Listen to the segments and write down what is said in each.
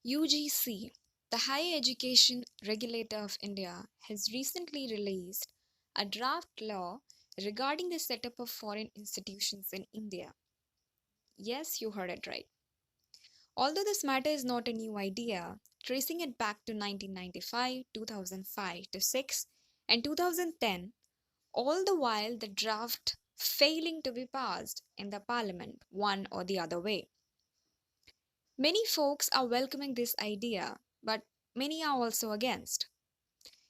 UGC, the Higher Education Regulator of India, has recently released a draft law regarding the setup of foreign institutions in India. Yes, you heard it right. Although this matter is not a new idea, tracing it back to 1995, 2005 to 6, and 2010, all the while the draft failing to be passed in the parliament one or the other way. Many folks are welcoming this idea, but many are also against.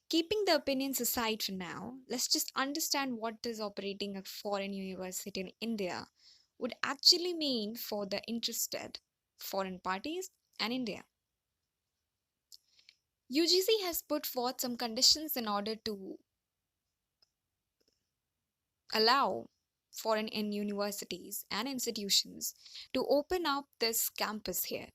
Keeping the opinions aside for now, let's just understand what does operating a foreign university in India would actually mean for the interested foreign parties and India. UGC has put forth some conditions in order to allow foreign universities and institutions to open up this campus here.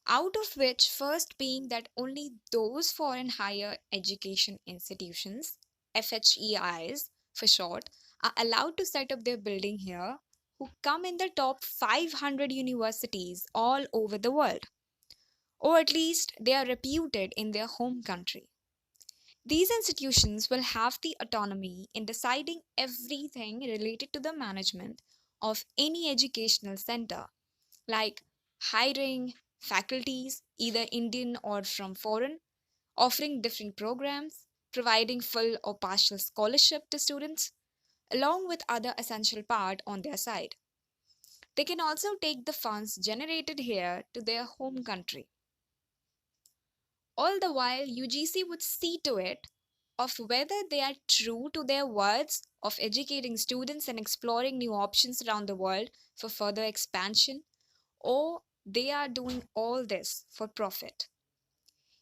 Out of which, first being that only those foreign higher education institutions, FHEIs for short, are allowed to set up their building here who come in the top 500 universities all over the world, or at least they are reputed in their home country. These institutions will have the autonomy in deciding everything related to the management of any educational center, like hiring faculties, either Indian or from foreign, offering different programs, providing full or partial scholarship to students, along with other essential part on their side. They can also take the funds generated here to their home country. All the while, UGC would see to it of whether they are true to their words of educating students and exploring new options around the world for further expansion, or they are doing all this for profit.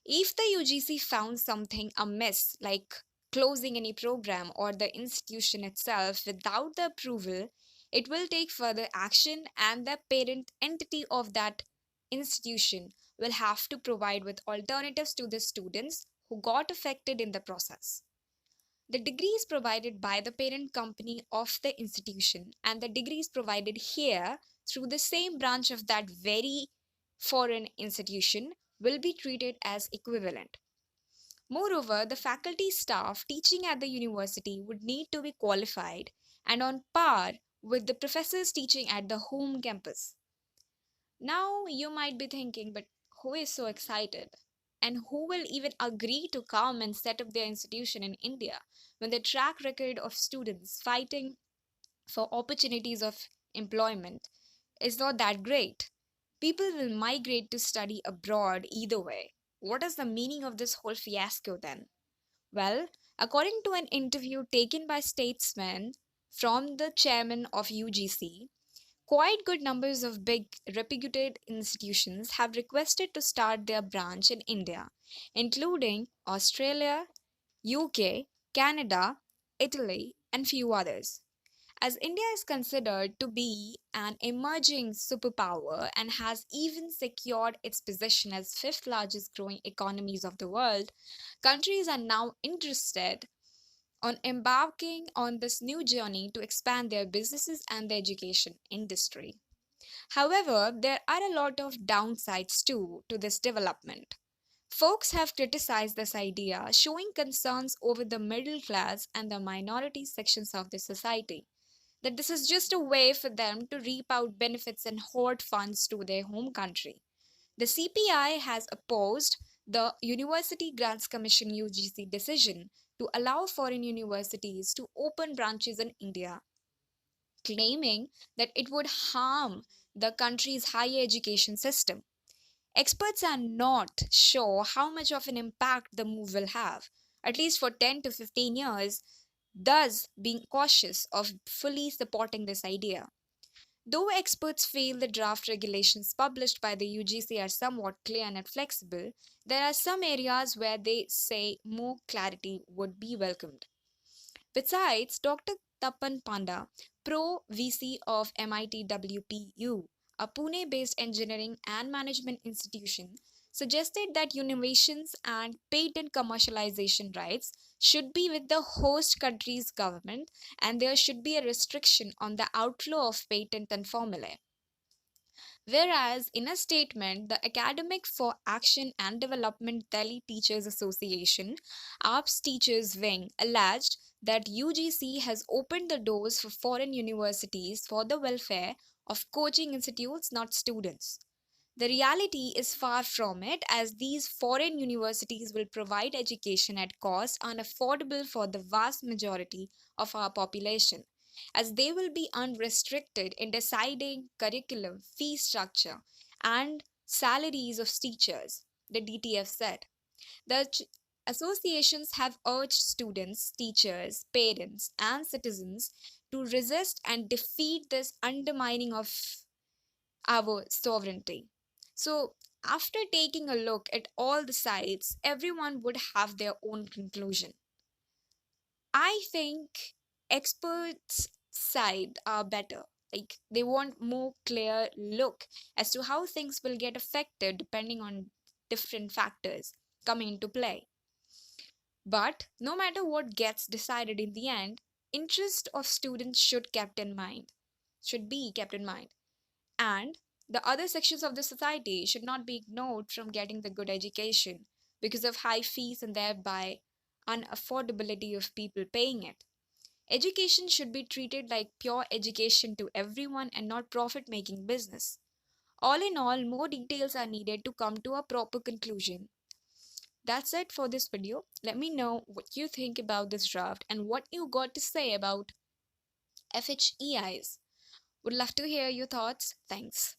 If the UGC found something amiss, like closing any program or the institution itself without the approval, it will take further action and the parent entity of that institution will have to provide with alternatives to the students who got affected in the process. The degrees provided by the parent company of the institution and the degrees provided here through the same branch of that very foreign institution will be treated as equivalent. Moreover, the faculty staff teaching at the university would need to be qualified and on par with the professors teaching at the home campus. Now, you might be thinking, but who is so excited? And who will even agree to come and set up their institution in India when the track record of students fighting for opportunities of employment is not that great? People will migrate to study abroad either way. What is the meaning of this whole fiasco then? Well, according to an interview taken by statesmen from the chairman of UGC, quite good numbers of big reputed institutions have requested to start their branch in India, including Australia, UK, Canada, Italy, and few others. As India is considered to be an emerging superpower and has even secured its position as fifth largest growing economies of the world, countries are now interested on embarking on this new journey to expand their businesses and the education industry. However, there are a lot of downsides too to this development. Folks have criticized this idea, showing concerns over the middle class and the minority sections of the society, that this is just a way for them to reap out benefits and hoard funds to their home country. The CPI has opposed the University Grants Commission UGC decision to allow foreign universities to open branches in India, claiming that it would harm the country's higher education system. Experts are not sure how much of an impact the move will have, at least for 10 to 15 years, thus being cautious of fully supporting this idea. Though experts feel the draft regulations published by the UGC are somewhat clear and flexible, there are some areas where they say more clarity would be welcomed. Besides, Dr. Tapan Panda, Pro VC of MIT WPU, a Pune based engineering and management institution, suggested that innovations and patent commercialization rights should be with the host country's government and there should be a restriction on the outflow of patent and formulae. Whereas in a statement, the Academic for Action and Development Delhi Teachers Association, APS Teachers Wing, alleged that UGC has opened the doors for foreign universities for the welfare of coaching institutes, not students. The reality is far from it, as these foreign universities will provide education at cost unaffordable for the vast majority of our population, as they will be unrestricted in deciding curriculum, fee structure, and salaries of teachers, the DTF said. The associations have urged students, teachers, parents, and citizens to resist and defeat this undermining of our sovereignty. So, after taking a look at all the sides, everyone would have their own conclusion. I think experts' side are better. Like they want more clear look as to how things will get affected depending on different factors coming into play. But no matter what gets decided in the end, interest of students should be kept in mind, and the other sections of the society should not be ignored from getting the good education because of high fees and thereby unaffordability of people paying it. Education should be treated like pure education to everyone and not profit making business. All in all, more details are needed to come to a proper conclusion. That's it for this video. Let me know what you think about this draft and what you got to say about FHEIs. Would love to hear your thoughts. Thanks.